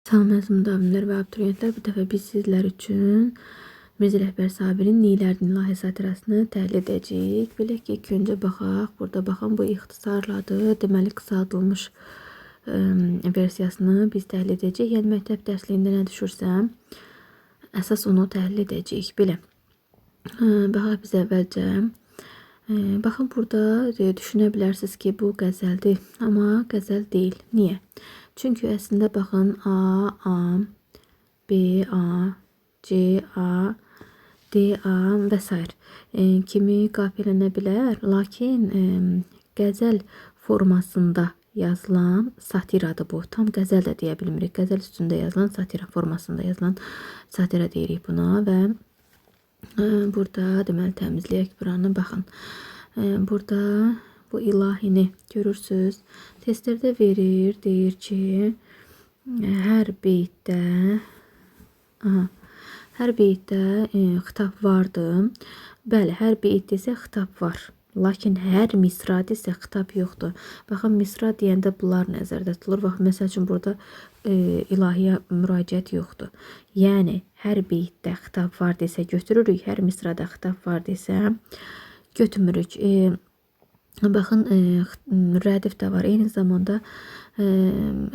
Salam əziz müdavimlər və abituriyentlər, bu dəfə biz sizlər üçün Mirzə Rəhbər Sabirin Neylərdin ilahi satirasını təhlil edəcəyik. Bilək ki, ilk öncə baxaq. Burada baxın, bu ixtisarladır. Deməli, qısaldılmış versiyasını biz təhlil edəcəyik. Yəni, məktəb dərsliyində nə düşürsəm, əsas onu təhlil edəcəyik. Belə, baxaq biz əvvəlcə. Baxın, burada düşünə bilərsiniz ki, bu qəzəldir. Amma qəzəl deyil. Niyə? Çünki əslində baxın, A, B, A, C, A, D, A və s. Kimi qafiyələnə bilər. Lakin qəzəl formasında yazılan satiradır bu. Tam qəzəl də deyə bilmirik. Qəzəl üstündə yazılan satira formasında yazılan satira deyirik buna və burada deməli təmizləyək buranı. Baxın. Burada bu ilahini görürsünüz. Testlərdə verir, deyir ki, hər beytdə xitab vardır. Bəli, hər beytdə isə xitab var. Lakin hər misrada isə xitab yoxdur. Baxın, misra deyəndə bunlar nəzərdə tutulur. Baxın, məsəl üçün burada ilahiyə müraciət yoxdur. Yəni, hər beytdə xitab var desə götürürük, hər misrada xitab var desə götürmürük. Baxın, rədif də var. Eyni zamanda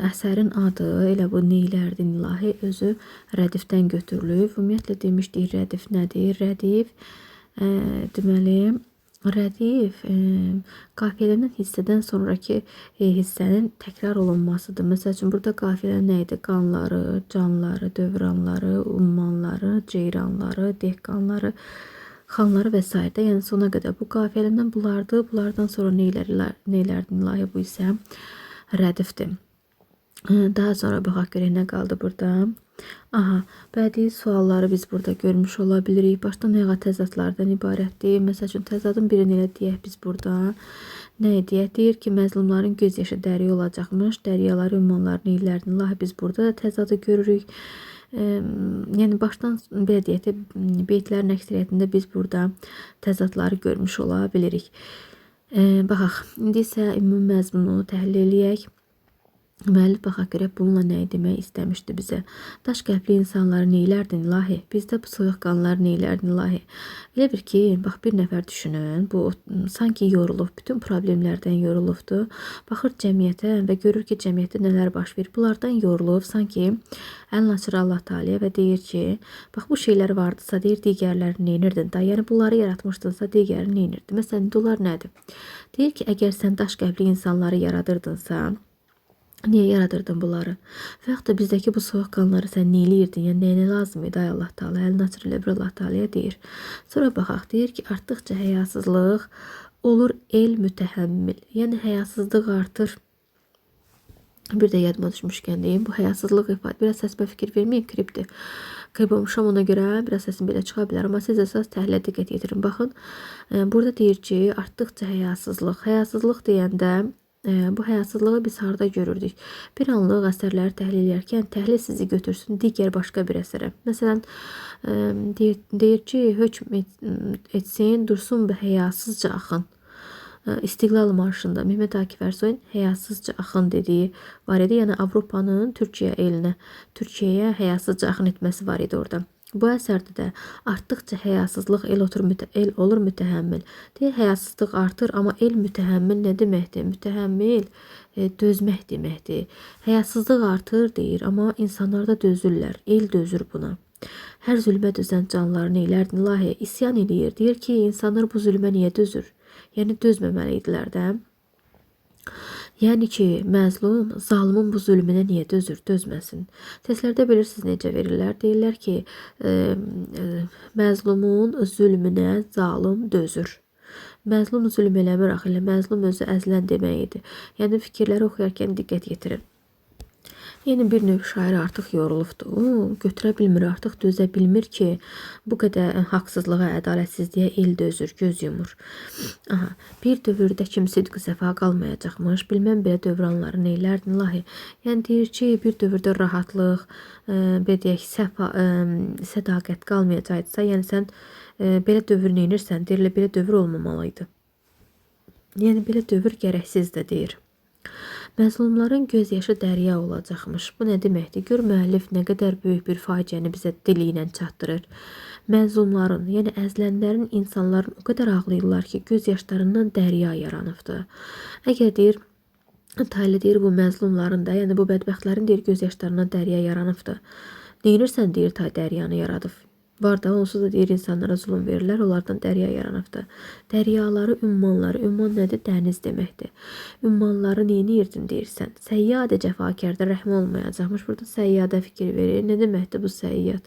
əsərin adı, elə bu Neylərdin ilahi özü rədifdən götürülüb. Ümumiyyətlə demişdik, rədif nədir? Rədif, deməli, rədif qafiyələnən hissədən sonraki hissənin təkrar olunmasıdır. Məsəl üçün, burada qafiyələn nə idi? Qanları, canları, dövranları, ummanları, ceyranları, dehqanları, xanları və s. Yəni sona qədər bu qafiyələnən bunlardır. Bunlardan sonra Neylərdin ilahi bu isə rədifdir. Daha sonra baxaq görək nə qaldı burada. Bədii sualları biz burada görmüş ola bilirik. Başdan ayağa təzadlardan ibarətdir. Məsəl üçün təzadın birini elə deyək biz burada. Nə deyək? Deyir ki, məzlumların göz yaşı dəri olacaqmış. Dəryaları, ümmanları, Neylərdin ilahi biz burada təzadı görürük. Yəni başdan belə deyək də, beytlərin əksəriyyətində biz burada təzadları görmüş ola bilirik. Baxaq, indi isə ümumi məzmunu təhlil eləyək. Müəllif baxaq görək bununla nə demək istəmişdi bizə. Daş qəlbli insanları neylərdin ilahi? Bizdə bu soyuqqanlıları neylərdin ilahi? Elə bir ki, bax bir nəfər düşünün, bu sanki yorulub, bütün problemlərdən yorulubdur. Baxır cəmiyyətə və görür ki, cəmiyyətdə nələr baş verir. Bunlardan yorulub, sanki əlini açır Allah Teala'ya və deyir ki, bax bu şeylər vardısa, deyir digərlərini neynirdin da, yəni bunları yaratmışdınsa digərini neynirdin. Məsələn, bunlar nədir? Deyir ki, əgər sən daş qəlbli insanları yaradırdınsa, niyə yaradırdın bunları? Və yaxud da bizdəki bu soyuqqanları sən neyləyirdin? Yəni nəyinə lazım idi ay Allah Teala? Əlini açır elə bir Allah Teala'ya deyir. Sonra baxaq, deyir ki, artdıqca həyasızlıq olur el mütəhəmmil. Yəni həyasızlıq artır. Bir də yadıma düşmüşkən deyim, bu həyasızlıq ifadə. Biraz səsimə fikir verməyin, kripdir. Qeyb olmuşam, ona görə biraz səsim belə çıxa bilər. Amma siz əsas təhlilə diqqət yetirin. Baxın, burada deyir ki, artdıqca həyasızlıq. Həyasızlıq deyəndə bu həyasızlığı biz harda görürdük? Bir anlıq əsərləri təhlil edərkən təhlil sizi götürsün digər başqa bir əsərə. Məsələn, deyir ki, hökm etsin, dursun və həyasızca axın. İstiqlal marşında Mehmet Akif Ersoyun həyasızca axın dediyi var idi. Yəni Avropanın Türkiyəyə həyasızca axın etməsi var idi orada. Bu əsərdə də artdıqca həyasızlıq el olur mütəhəmmil. Deyir, həyasızlıq artır, amma el mütəhəmmil nə deməkdir? Mütəhəmmil dözmək deməkdir. Həyasızlıq artır deyir, amma insanlar da dözürlər. El dözür buna. Hər zülmə dözən canlıları neylərdin ilahi? İsyan eləyir. Deyir ki, insanlar bu zülmə niyə dözür? Yəni dözməməli idilər də. Yəni ki, məzlum zalimin bu zülmünə niyə dözür, dözməsin. Testlərdə bilirsiniz necə verirlər. Deyirlər ki, məzlumun zülmünə zalim dözür. Məzlum zülm eləmir axı, məzlum özü əzlən deməkdir. Yəni fikirləri oxuyarkən diqqət yetirin. Yəni bir növ şair artıq yorulubdur. Götürə bilmir, artıq dözə bilmir ki, bu qədər haqsızlığa, ədalətsizliyə el dözür, göz yumur. Bir dövrdə kim sidq səfa qalmayacaqmış, bilməm belə dövranları neylərdin ilahi? Yəni deyir ki, bir dövrdə rahatlıq, deyək, sədaqət qalmayacaqsa, yəni sən belə dövr neynirsən, deyirlər, belə dövr olmamalıydı. Yəni belə dövr gərəksiz də deyir. Məzlumların göz yaşı dərya olacaqmış. Bu nə deməkdir? Gör müəllif nə qədər böyük bir faciəni bizə dili ilə çatdırır. Məzlumların, yəni əzlənlərin, insanların o qədər ağlayırlar ki, göz yaşlarından dərya yaranıbdır. Əgər deyir, Taylı deyir bu məzlumların da, yəni bu bədbəxtlərin deyir göz yaşlarından dərya yaranıbdır. Neyirsən deyir Tay dəryanı yaradıb. Var da onsuz da deyir insanlara zulm verirlər, onlardan dərya yaranıbdır. Dəryaları, ümmanları, ümman nədir? Dəniz deməkdir. Ümmanları neyinirdin deyirsən? Səyyadə cəfakarda rəhm olmayacaqmış. Burada səyyada fikir verir. Nə deməkdir bu səyyad?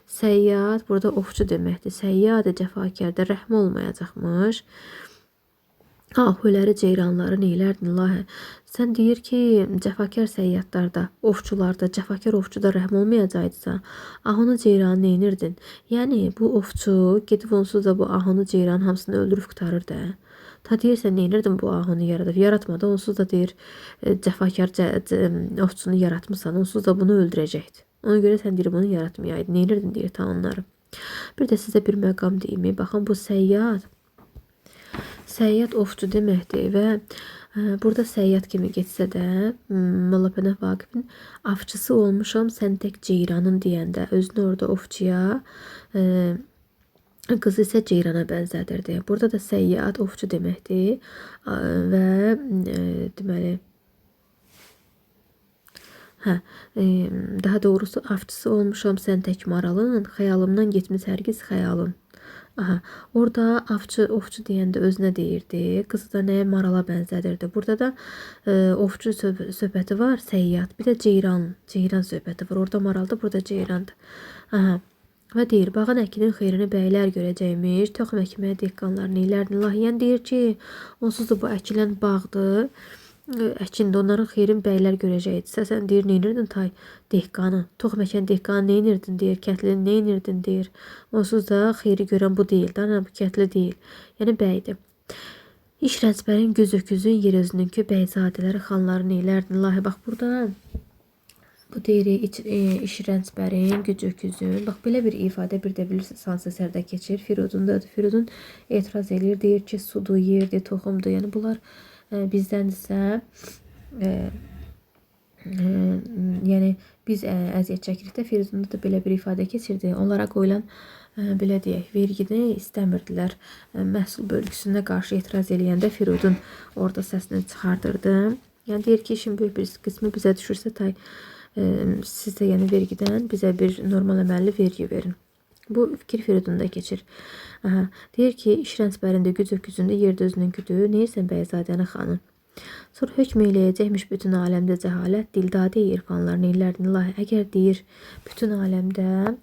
Səyyad burada ovçu deməkdir. Səyyada cəfakarda rəhm olmayacaqmış. Ahuləri, ceyranları neylərdin ilahi? Sən deyir ki, cəfakar səyyadlarda, ovçularda, cəfakar ovçuda rəhm olmayacaqsa, ahunu ceyranı neynirdin? Yəni, bu ovçu gedib onsuz da bu ahunu ceyranın hamısını öldürüb qurtarır da. Ta deyirsən, neynirdin bu ahunu yaradıb? Yaratmadı, onsuz da deyir, cəfakar ovçunu yaratmışsan, onsuz da bunu öldürəcəkdir. Ona görə sən deyir, bunu yaratmayaydın. Neynirdin deyir ta onları. Bir də sizə bir məqam deyim. Baxın, bu səyyad ovçu deməkdir və burada səyyad kimi getsə də Molla Pənah Vaqifin avçısı olmuşam sən tək ceyranın deyəndə özünü orada ovçuya, qızı isə ceyrana bənzədirdi. Burada da səyyad ovçu deməkdir və deməli daha doğrusu avçısı olmuşam sən tək maralın, xəyalımdan getmiş hərgiz xəyalın. Orada ovçu deyəndə özünə deyirdi, qızı da nəyə marala bənzədirdi. Burada da ovçu söhbəti var, səyyad, bir də ceyran söhbəti var. Orada maraldır, burada ceyrandır. Və deyir, bağın əkinin xeyrini bəylər görəcəkmiş, toxum əkməyə dehqanlar neylərdin? Yəni deyir ki, onsuz da bu əkilən bağdır. Əkində onların xeyrin bəylər görəcəkdirsə, sən deyir, neynirdin Tay dehqanı, toxum əkən dehqanı neynirdin deyir, kətlini neynirdin deyir. Onsuz da xeyri görən bu deyil, bu kətli deyil, yəni bəydir. İş rəncbərin göz öküzün, yer özününkü bəyzadələri, xanları neylərdin? Lahi, bax burada bu deyir, iş rəncbərin, güc öküzün, bax belə bir ifadə bir də bilirsiniz, hansı əsərdə keçir, Firudundadır. Firudun etiraz edir, deyir ki, sudur, yerdir, toxumdur, yəni bunlar bizdəndirsə, yəni biz əziyyət çəkirik də, Firuzunda da belə bir ifadə keçirdi. Onlara qoyulan belə deyək, vergini istəmirdilər. Məhsul bölgüsünə qarşı etiraz eləyəndə Firudun orada səsini çıxardırdı. Yəni deyir ki, işin böyük bir qismi bizə düşürsə, Tay siz də yəni vergidən bizə bir normal əməlli vergi verin. Bu fikir Firudunda keçir. Deyir ki, iş rəncbərində güc öküzündə yerdə özününküdür. Neyirsən bəyzadəni xanım? Sonra hökm eləyəcəkmiş bütün aləmdə cəhalət, dildadə irfanlar neylərdin ilahi? Əgər deyir, bütün aləmdə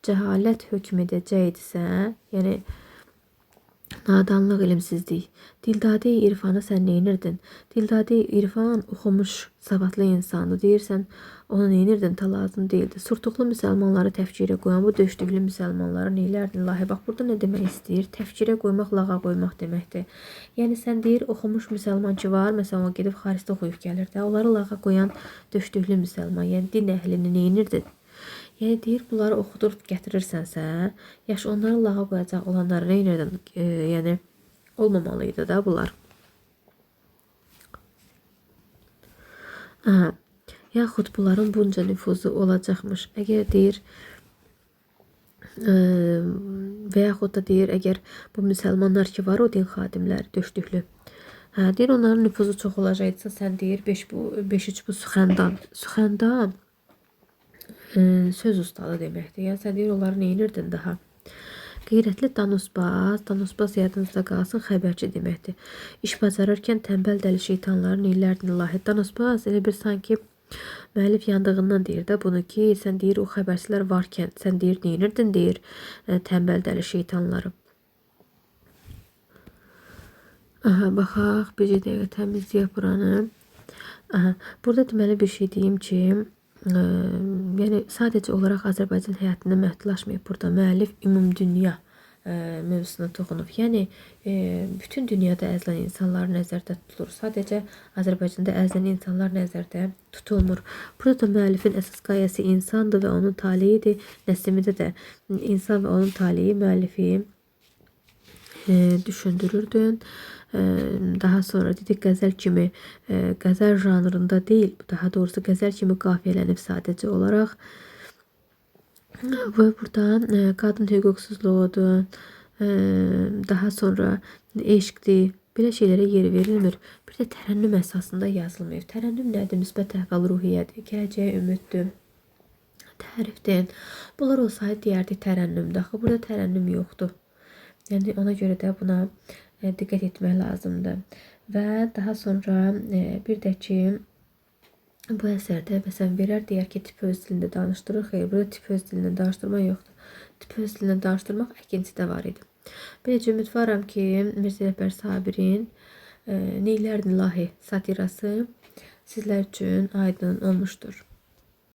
cəhalət hökm edəcəkdirsə, yəni nadanlıq, ilimsizlik. Dildadə irfanı sən neynirdin? Dildadə irfan oxumuş, savadlı insandır. Deyirsən, onu neynirdin? Ta lazım deyildi. Surtuqlu müsəlmanları təfkirə qoyan bu döşdüklü müsəlmanları neylərdin? Lahi, bax, burada nə demək istəyir? Təfkirə qoymaq, lağa qoymaq deməkdir. Yəni, sən deyir, oxumuş müsəlman ki var, məsələn, o gedib xaricdə oxuyub gəlir də, onları lağa qoyan döşdüklü müsəlman, yəni din əhlini neynirdin? Yəni deyir, bunları oxudurub gətirirsənsə, yaş onları lağa qoyacaq olanları neynirdin? Yəni olmamalıydı da bunlar. Yaxud bunların bunca nüfuzu olacaqmış. Əgər deyir, və yaxud da deyir, əgər bu müsəlmanlar ki var, o din xadimləri, döşdüklü. Deyir, onların nüfuzu çox olacaqsa, sən deyir, 5-3 bu Suxəndan. Suxəndan söz ustalı deməkdir. Yəni sən deyir, onları neynirdin daha? Qeyrətli danusbaz yadınızda qalsın, xəbərçi deməkdir. İş bacarırkən tənbəl dəli şeytanların neylərdin ilahi? Danusbaz elə bir sanki müəllif yandığından deyir də bunu ki, sən deyir, o xəbərçilər varkən, sən deyir, neynirdin deyir, tənbəl dəli şeytanları. Baxaq, bir dəqiqə təmizləyək buranı. Burada deməli bir şey deyim ki, yəni sadəcə olaraq Azərbaycan həyatında məhdudlaşmayıb burada müəllif ümumdünya mövzusuna toxunub. Yəni bütün dünyada əzilən insanlar nəzərdə tutulur. Sadəcə Azərbaycanda əzilən insanlar nəzərdə tutulmur. Burada da müəllifin əsas qayəsi insandır və onun taleyidir. Nəsimində də insan və onun taleyi müəllifi düşündürürdü. daha sonra dedik qəzəl kimi qəzəl janrında deyil, daha doğrusu qəzəl kimi qafiyələnib sadəcə olaraq. Və burada qadın hüquqsuzluğudur, daha sonra eşqdir, belə şeylərə yer verilmir. Bir də tərənnüm əsasında yazılmayıb. Tərənnüm nədir? Müsbət əhval-ruhiyyədir, gələcəyə ümiddir, tərifdir. Bunlar olsaydı deyərdik tərənnümdür. Axı burada tərənnüm yoxdur. Yəni ona görə də buna diqqət etmək lazımdır. Və daha sonra bir də ki, bu əsərdə məsələn verər, deyər ki, tip öz dilində danışdırır. Xeyr, burada tip öz dilində danışdırma yoxdur. Tip öz dilində danışdırmaq əkinçidə var idi. Beləcə ümidvaram ki, Mirzə Ələkbər Sabirin Neylərdin İlahi satirası sizlər üçün aydın olmuşdur.